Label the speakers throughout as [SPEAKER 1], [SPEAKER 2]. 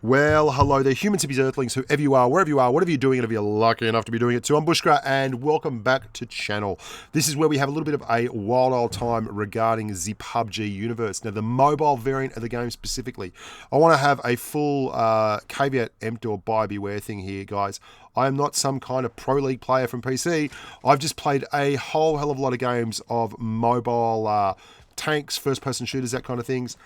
[SPEAKER 1] Well, hello there, humans, hippies, earthlings, whoever you are, wherever you are, whatever you're doing, and if you're lucky enough to be doing it too. I'm Bushka, and welcome back to channel. This is where we have a little bit of a wild old time regarding the PuBG universe. Now, the mobile variant of the game specifically. I want to have a full caveat emptor or buyer beware thing here, guys. I am not some kind of pro league player from PC. I've just played a whole hell of a lot of games of mobile tanks, first-person shooters, that kind of things.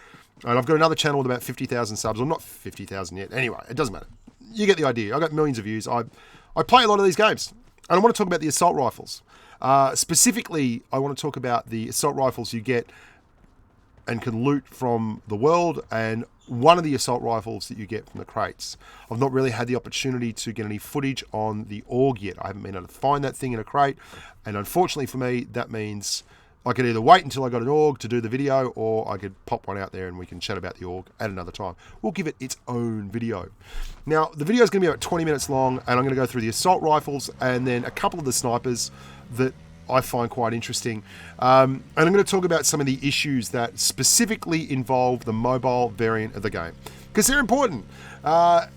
[SPEAKER 1] And I've got another channel with about 50,000 subs. Well, not 50,000 yet. Anyway, it doesn't matter. You get the idea. I've got millions of views. I play a lot of these games. And I want to talk about the assault rifles. Specifically, I want to talk about the assault rifles you get and can loot from the world, and one of the assault rifles that you get from the crates. I've not really had the opportunity to get any footage on the AUG yet. I haven't been able to find that thing in a crate. And unfortunately for me, that means I could either wait until I got an AUG to do the video, or I could pop one out there and we can chat about the AUG at another time. We'll give it its own video. Now, the video is going to be about 20 minutes long, and I'm going to go through the assault rifles and then a couple of the snipers that I find quite interesting. And I'm going to talk about some of the issues that specifically involve the mobile variant of the game, because they're important. Now,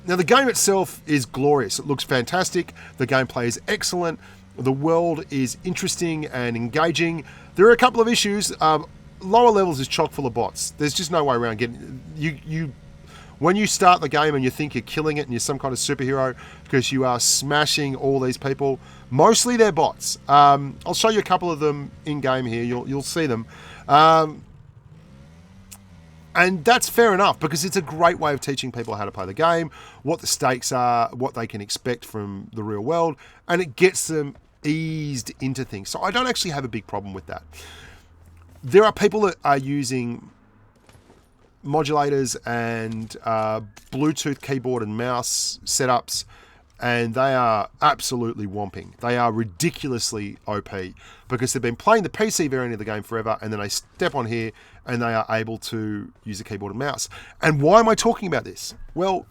[SPEAKER 1] the game itself is glorious. It looks fantastic. The gameplay is excellent. The world is interesting and engaging. There are a couple of issues. Lower levels is chock full of bots. There's just no way around getting you. When you start the game and you think you're killing it and you're some kind of superhero because you are smashing all these people, mostly they're bots. I'll show you a couple of them in game here. You'll see them. And that's fair enough, because it's a great way of teaching people how to play the game, what the stakes are, what they can expect from the real world, and it gets them eased into things. So I don't actually have a big problem with that. There are people that are using modulators and Bluetooth keyboard and mouse setups, and they are absolutely whomping. They are ridiculously OP because they've been playing the PC variant of the game forever, and then they step on here and they are able to use a keyboard and mouse. And why am I talking about this? Well,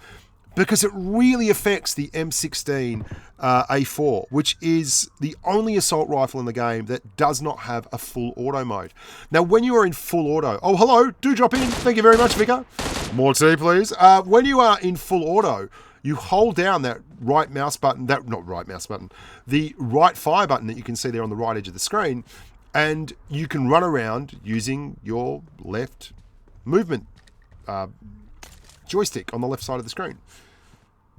[SPEAKER 1] because it really affects the M16 A4, which is the only assault rifle in the game that does not have a full auto mode. Now, when you are in full auto... Oh, hello, do drop in. Thank you very much, Vicar. More tea, please. When you are in full auto, you hold down that right mouse button, the right fire button that you can see there on the right edge of the screen, and you can run around using your left movement joystick on the left side of the screen.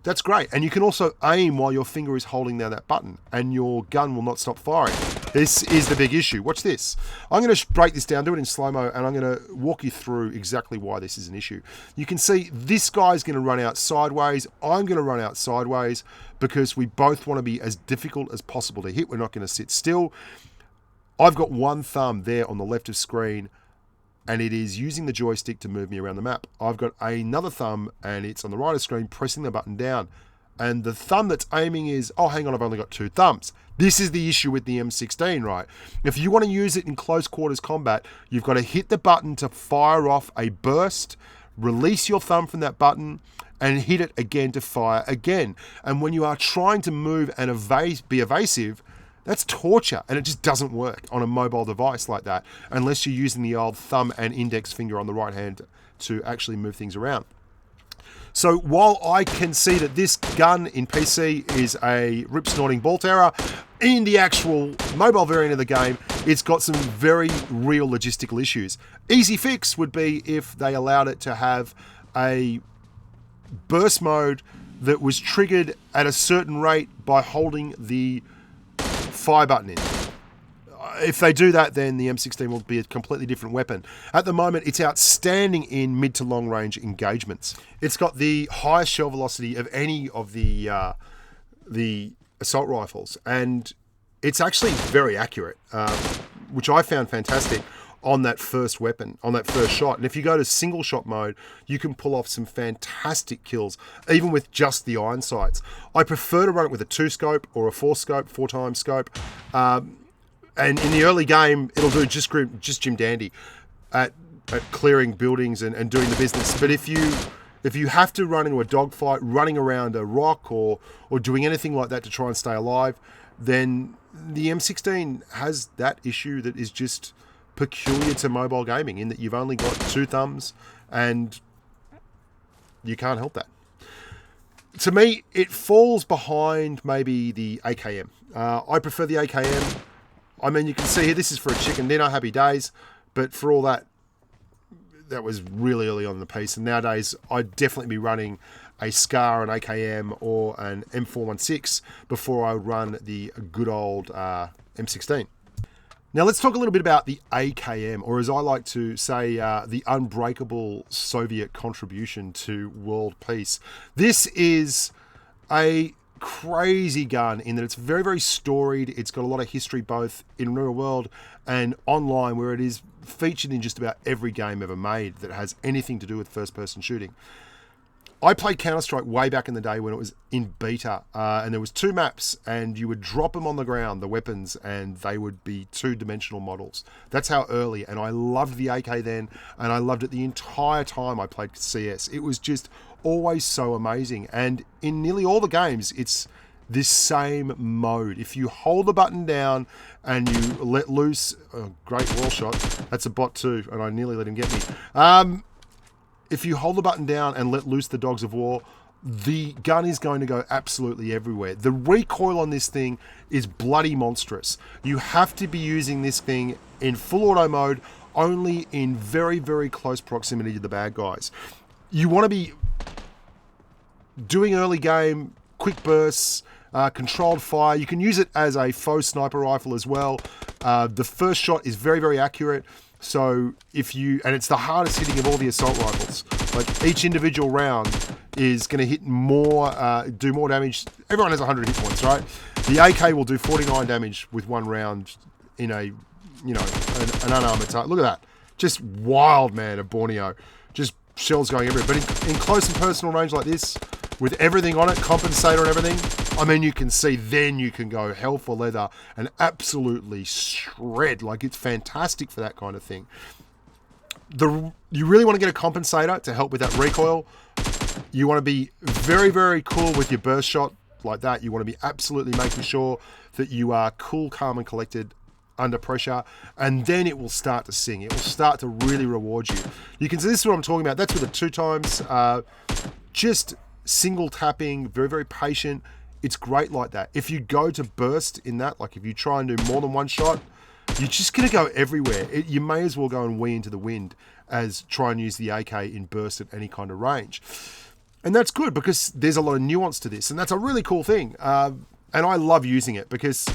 [SPEAKER 1] That's great. And you can also aim while your finger is holding down that button, and your gun will not stop firing. This is the big issue. Watch this. I'm going to break this down, do it in slow-mo, and I'm going to walk you through exactly why this is an issue. You can see this guy's going to run out sideways. I'm going to run out sideways because we both want to be as difficult as possible to hit. We're not going to sit still. I've got one thumb there on the left of screen, and it is using the joystick to move me around the map. I've got another thumb, and it's on the right of screen, pressing the button down. And the thumb that's aiming is, oh, hang on, I've only got two thumbs. This is the issue with the M16, right? If you want to use it in close quarters combat, you've got to hit the button to fire off a burst, release your thumb from that button, and hit it again to fire again. And when you are trying to move and be evasive, that's torture, and it just doesn't work on a mobile device like that unless you're using the old thumb and index finger on the right hand to actually move things around. So while I can see that this gun in PC is a rip-snorting ball terror, in the actual mobile variant of the game, it's got some very real logistical issues. Easy fix would be if they allowed it to have a burst mode that was triggered at a certain rate by holding the fire button in. If they do that, then the M16 will be a completely different weapon. At the moment, it's outstanding in mid to long range engagements. It's got the highest shell velocity of any of the assault rifles, and it's actually very accurate, which I found fantastic on that first weapon, on that first shot. And if you go to single shot mode, you can pull off some fantastic kills, even with just the iron sights. I prefer to run it with a 2-scope or a 4-scope, 4-times scope. And in the early game, it'll do just Jim Dandy at clearing buildings and doing the business. But if you have to run into a dogfight, running around a rock or doing anything like that to try and stay alive, then the M16 has that issue that is just peculiar to mobile gaming, in that you've only got two thumbs and You can't help that. To me, it falls behind maybe the AKM. I prefer the AKM. I mean, you can see here, this is for a chicken dinner, happy days. But for all that, that was really early on in the piece. And nowadays, I'd definitely be running a SCAR, an AKM, or an M416 before I would run the good old M16. Now let's talk a little bit about the AKM, or as I like to say, the unbreakable Soviet contribution to world peace. This is a crazy gun in that it's very, very storied. It's got a lot of history both in real world and online, where it is featured in just about every game ever made that has anything to do with first-person shooting. I played Counter-Strike way back in the day when it was in beta, and there was 2 maps, and you would drop them on the ground, the weapons, and they would be 2-dimensional models. That's how early, and I loved the AK then, and I loved it the entire time I played CS. It was just always so amazing, and in nearly all the games, it's this same mode. If you hold the button down and you let loose, great wall shot, that's a bot too, and I nearly let him get me. If you hold the button down and let loose the dogs of war, the gun is going to go absolutely everywhere. The recoil on this thing is bloody monstrous. You have to be using this thing in full auto mode, only in very, very close proximity to the bad guys. You want to be doing early game, quick bursts, controlled fire. You can use it as a faux sniper rifle as well. The first shot is very, very accurate. So and it's the hardest hitting of all the assault rifles. Like each individual round is going to hit more, do more damage. Everyone has 100 hit points, right? The AK will do 49 damage with one round in an unarmored target. Look at that. Just wild, man, of Borneo. Just shells going everywhere. But in close and personal range like this, with everything on it, compensator and everything, I mean, you can see then you can go hell for leather and absolutely shred. Like, it's fantastic for that kind of thing. You really want to get a compensator to help with that recoil. You want to be very, very cool with your burst shot like that. You want to be absolutely making sure that you are cool, calm, and collected under pressure, and then it will start to sing. It will start to really reward you. You can see this is what I'm talking about. That's with the 2 times. Just single tapping, very, very patient. It's great like that. If you go to burst in that, like if you try and do more than one shot, you're just going to go everywhere. You may as well go and wee into the wind as try and use the AK in burst at any kind of range. And that's good because there's a lot of nuance to this, and that's a really cool thing. And I love using it because,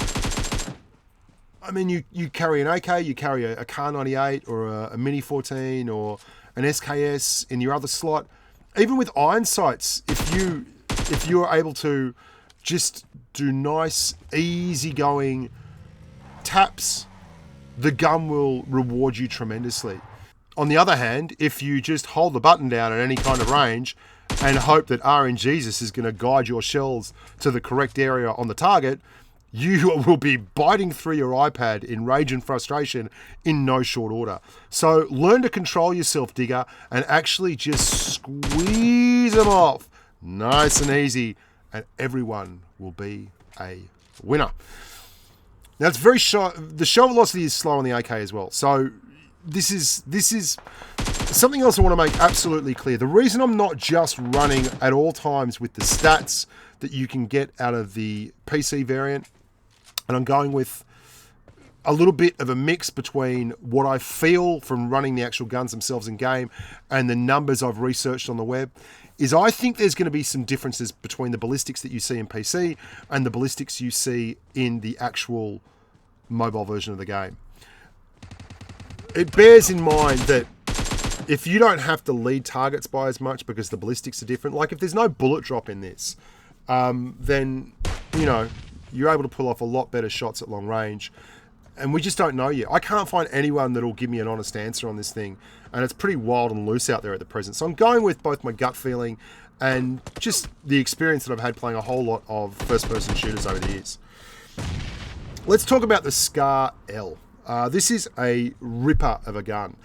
[SPEAKER 1] I mean, you carry an AK, you carry a Kar 98 or a Mini 14 or an SKS in your other slot. Even with iron sights, if you're able to just do nice, easy-going taps, the gun will reward you tremendously. On the other hand, if you just hold the button down at any kind of range and hope that RNGesus is going to guide your shells to the correct area on the target, you will be biting through your iPad in rage and frustration in no short order. So learn to control yourself, Digger, and actually just squeeze them off nice and easy, and everyone will be a winner. Now it's very short. The shell velocity is slow on the AK as well. So this is something else I want to make absolutely clear. The reason I'm not just running at all times with the stats that you can get out of the PC variant, and I'm going with a little bit of a mix between what I feel from running the actual guns themselves in game and the numbers I've researched on the web, is I think there's going to be some differences between the ballistics that you see in PC and the ballistics you see in the actual mobile version of the game. It bears in mind that if you don't have to lead targets by as much because the ballistics are different, like if there's no bullet drop in this, then, you're able to pull off a lot better shots at long range. And we just don't know yet. I can't find anyone that'll give me an honest answer on this thing. And it's pretty wild and loose out there at the present. So I'm going with both my gut feeling and just the experience that I've had playing a whole lot of first-person shooters over the years. Let's talk about the SCAR L. This is a ripper of a gun.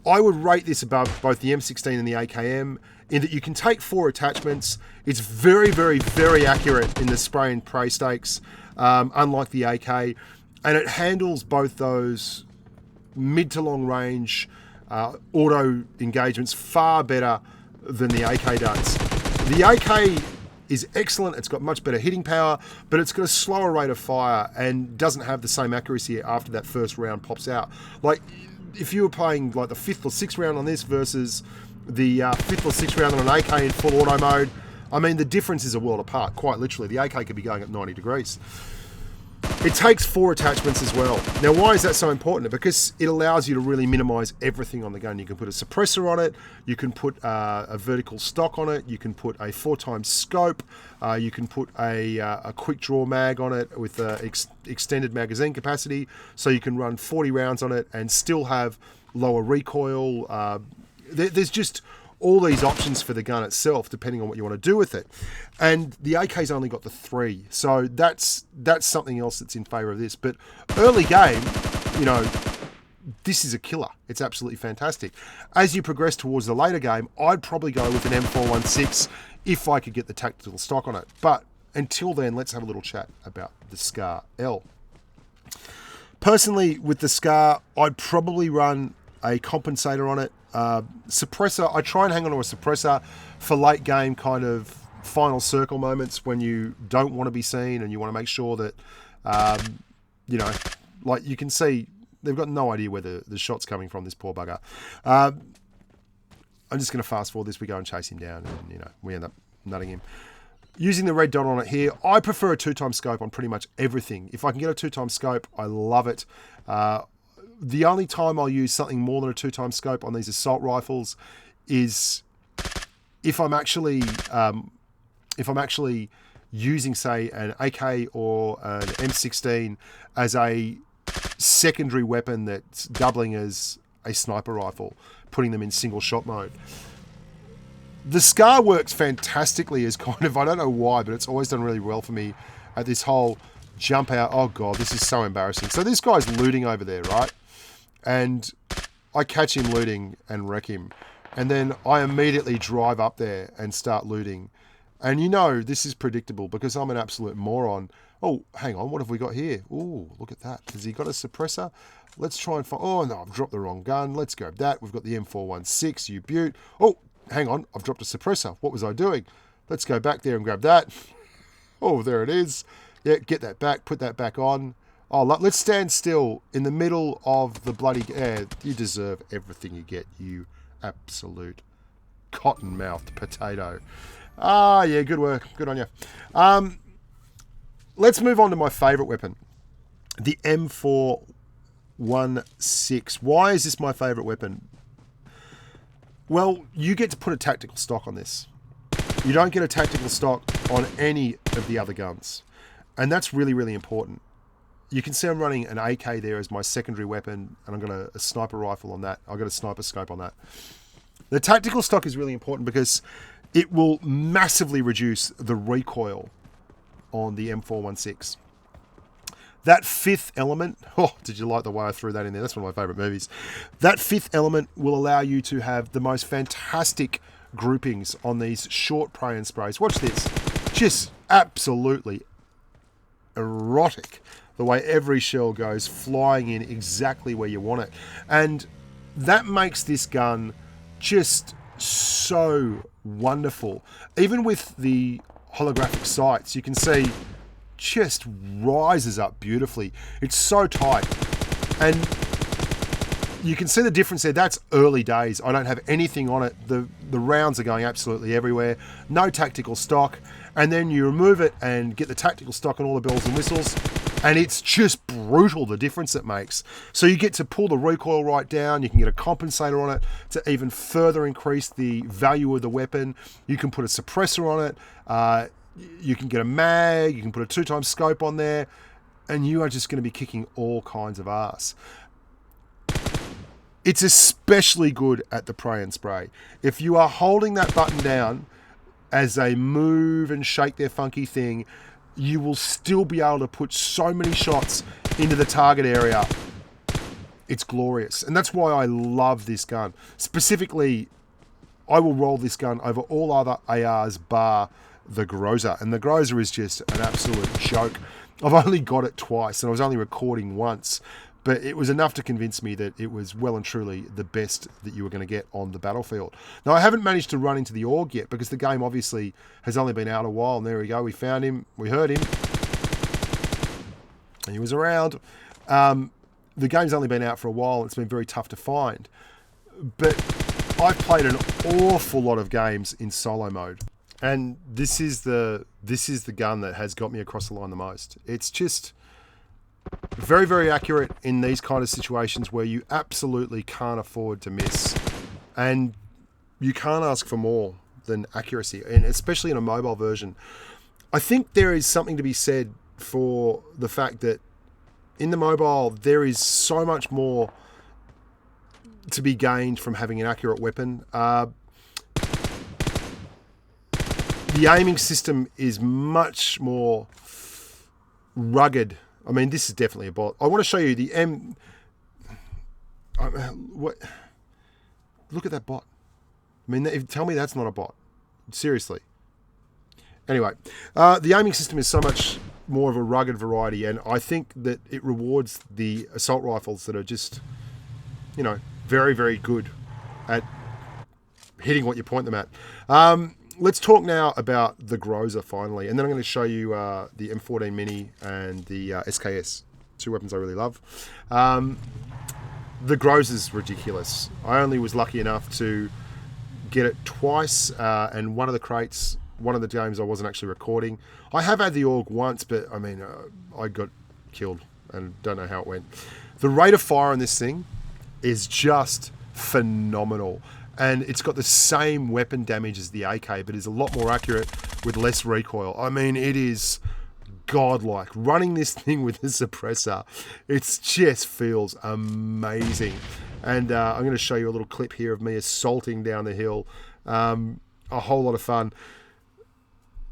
[SPEAKER 1] I would rate this above both the M16 and the AKM in that you can take 4 attachments. It's very, very, very accurate in the spray and pray stakes, unlike the AK. And it handles both those mid to long range auto engagements far better than the AK does. The AK is excellent. It's got much better hitting power, but it's got a slower rate of fire and doesn't have the same accuracy after that first round pops out. Like, if you were playing like the 5th or 6th round on this versus the 5th or 6th round on an AK in full auto mode, I mean, the difference is a world apart, quite literally. The AK could be going at 90 degrees. It takes 4 attachments as well. Now, why is that so important? Because it allows you to really minimize everything on the gun. You can put a suppressor on it. You can put a vertical stock on it. You can put a 4x scope. You can put a quick draw mag on it with extended magazine capacity. So you can run 40 rounds on it and still have lower recoil. There's just all these options for the gun itself, depending on what you want to do with it. And the AK's only got the 3. So that's something else that's in favour of this. But early game, you know, this is a killer. It's absolutely fantastic. As you progress towards the later game, I'd probably go with an M416 if I could get the tactical stock on it. But until then, let's have a little chat about the Scar L. Personally, with the Scar, I'd probably run a compensator on it. Suppressor, I try and hang on to a suppressor for late game kind of final circle moments when you don't want to be seen and you want to make sure that, you know, like you can see, they've got no idea where the shot's coming from, this poor bugger. I'm just going to fast forward this. We go and chase him down and, you know, we end up nutting him. Using the red dot on it here, I prefer a 2x scope on pretty much everything. If I can get a 2x scope, I love it. The only time I'll use something more than a 2x scope on these assault rifles is if I'm actually using, say, an AK or an M16 as a secondary weapon that's doubling as a sniper rifle, putting them in single shot mode. The Scar works fantastically as kind of, I don't know why, but it's always done really well for me at this whole jump out. Oh God, this is so embarrassing. So this guy's looting over there, right? And I catch him looting and wreck him. And then I immediately drive up there and start looting. And you know, this is predictable because I'm an absolute moron. Oh, hang on, what have we got here? Oh, look at that. Has he got a suppressor? Let's try and find... Oh, no, I've dropped the wrong gun. Let's grab that. We've got the M416, you beaut. Oh, hang on, I've dropped a suppressor. What was I doing? Let's go back there and grab that. Oh, there it is. Yeah, get that back, put that back on. Oh, let's stand still in the middle of the bloody... you deserve everything you get, you absolute cotton-mouthed potato. Ah, yeah, good work. Good on you. Let's move on to my favourite weapon, the M416. Why is this my favourite weapon? Well, you get to put a tactical stock on this. You don't get a tactical stock on any of the other guns. And that's really, really important. You can see I'm running an AK there as my secondary weapon, and I've got a sniper rifle on that. I've got a sniper scope on that. The tactical stock is really important because it will massively reduce the recoil on the M416. That 5th element, oh, did you like the way I threw that in there? That's one of my favourite movies. That 5th element will allow you to have the most fantastic groupings on these short prey and sprays. Watch this. Just absolutely erotic. The way every shell goes flying in exactly where you want it. And that makes this gun just so wonderful. Even with the holographic sights, you can see just rises up beautifully. It's so tight. And you can see the difference there. That's early days. I don't have anything on it. The rounds are going absolutely everywhere. No tactical stock. And then you remove it and get the tactical stock and all the bells and whistles. And it's just brutal, the difference it makes. So you get to pull the recoil right down. You can get a compensator on it to even further increase the value of the weapon. You can put a suppressor on it. You can get a mag. You can put a 2x scope on there. And you are just going to be kicking all kinds of ass. It's especially good at the pray and spray. If you are holding that button down as they move and shake their funky thing, you will still be able to put so many shots into the target area. It's glorious. And that's why I love this gun. Specifically, I will roll this gun over all other ARs bar the Groza. And the Groza is just an absolute joke. I've only got it twice and I was only recording once. But it was enough to convince me that it was well and truly the best that you were going to get on the battlefield. Now, I haven't managed to run into the org yet because the game obviously has only been out a while. And there we go. We found him. We heard him. He was around. The game's only been out for a while. It's been very tough to find. But I've played an awful lot of games in solo mode. And this is the gun that has got me across the line the most. It's just very, very accurate in these kind of situations where you absolutely can't afford to miss. And you can't ask for more than accuracy, and especially in a mobile version. I think there is something to be said for the fact that in the mobile, there is so much more to be gained from having an accurate weapon. The aiming system is much more rugged. I mean, this is definitely a bot. I want to show you the what? Look at that bot. I mean, tell me that's not a bot. Seriously. Anyway, the aiming system is so much more of a rugged variety, and I think that it rewards the assault rifles that are just, very, very good at hitting what you point them at. Let's talk now about the Groza finally, and then I'm going to show you the M14 Mini and the SKS, two weapons I really love. The Groza is ridiculous. I only was lucky enough to get it twice, and one of the crates, one of the games I wasn't actually recording. I have had the AUG once, but I mean, I got killed and don't know how it went. The rate of fire on this thing is just phenomenal. And it's got the same weapon damage as the AK, but is a lot more accurate with less recoil. I mean, it is godlike. Running this thing with a suppressor, it just feels amazing. And I'm going to show you a little clip here of me assaulting down the hill. A whole lot of fun.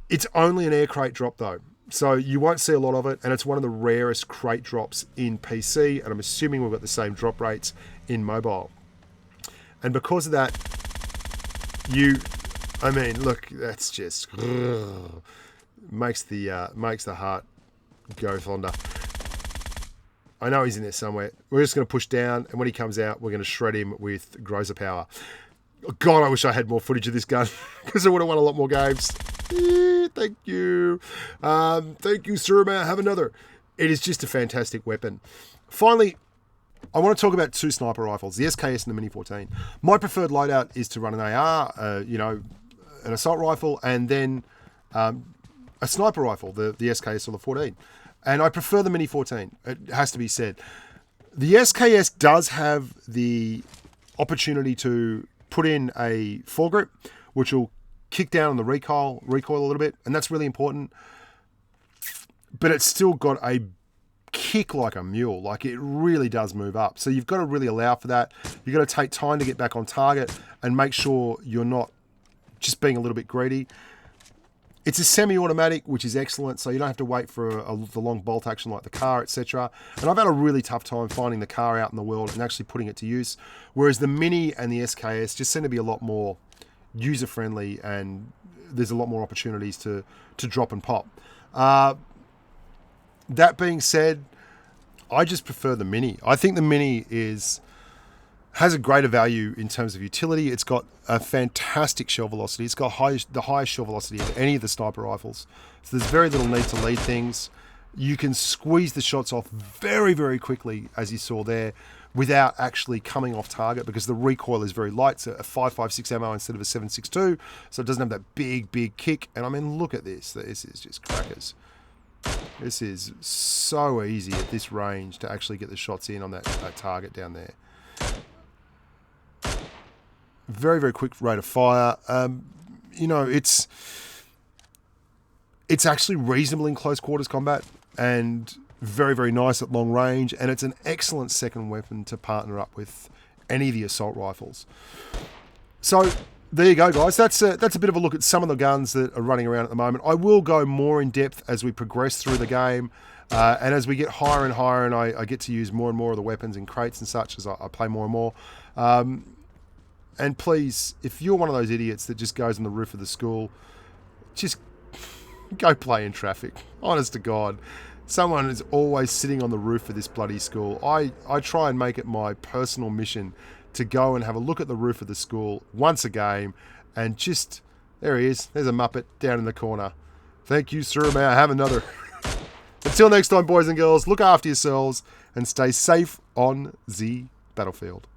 [SPEAKER 1] It's only an air crate drop, though. So you won't see a lot of it, and it's one of the rarest crate drops in PC, and I'm assuming we've got the same drop rates in mobile. And because of that, look, that's just makes the heart go thunder. I know he's in there somewhere. We're just going to push down, and when he comes out, we're going to shred him with Groza power. God, I wish I had more footage of this gun because I would have won a lot more games. Thank you. Thank you, sir. May I have another? It is just a fantastic weapon. Finally, I want to talk about two sniper rifles, the SKS and the Mini 14. My preferred loadout is to run an AR, an assault rifle, and then a sniper rifle, the SKS or the 14. And I prefer the Mini 14, it has to be said. The SKS does have the opportunity to put in a foregrip, which will kick down on the recoil a little bit, and that's really important. But it's still got a kick like a mule. Like, it really does move up. So you've got to really allow for that. You've got to take time to get back on target and make sure you're not just being a little bit greedy. It's a semi-automatic, which is excellent, so you don't have to wait for the long bolt action like the car, etc. And I've had a really tough time finding the car out in the world and actually putting it to use, whereas the Mini and the SKS just seem to be a lot more user-friendly, and there's a lot more opportunities to drop and pop. That being said, I just prefer the Mini. I think the Mini has a greater value in terms of utility. It's got a fantastic shell velocity. It's got the highest shell velocity of any of the sniper rifles. So there's very little need to lead things. You can squeeze the shots off very, very quickly, as you saw there, without actually coming off target because the recoil is very light. So a 5.56 ammo instead of a 7.62. So it doesn't have that big, big kick. And I mean, look at this. This is just crackers. This is so easy at this range to actually get the shots in on that target down there. Very, very quick rate of fire. It's actually reasonable in close quarters combat and very, very nice at long range. And it's an excellent second weapon to partner up with any of the assault rifles. So there you go, guys. That's a bit of a look at some of the guns that are running around at the moment. I will go more in depth as we progress through the game. And as we get higher and higher and I get to use more and more of the weapons in crates and such as I play more and more. And please, if you're one of those idiots that just goes on the roof of the school, just go play in traffic. Honest to God. Someone is always sitting on the roof of this bloody school. I try and make it my personal mission to go and have a look at the roof of the school once a game and just... There he is. There's a Muppet down in the corner. Thank you, sir. May I have another? Until next time, boys and girls, look after yourselves and stay safe on the battlefield.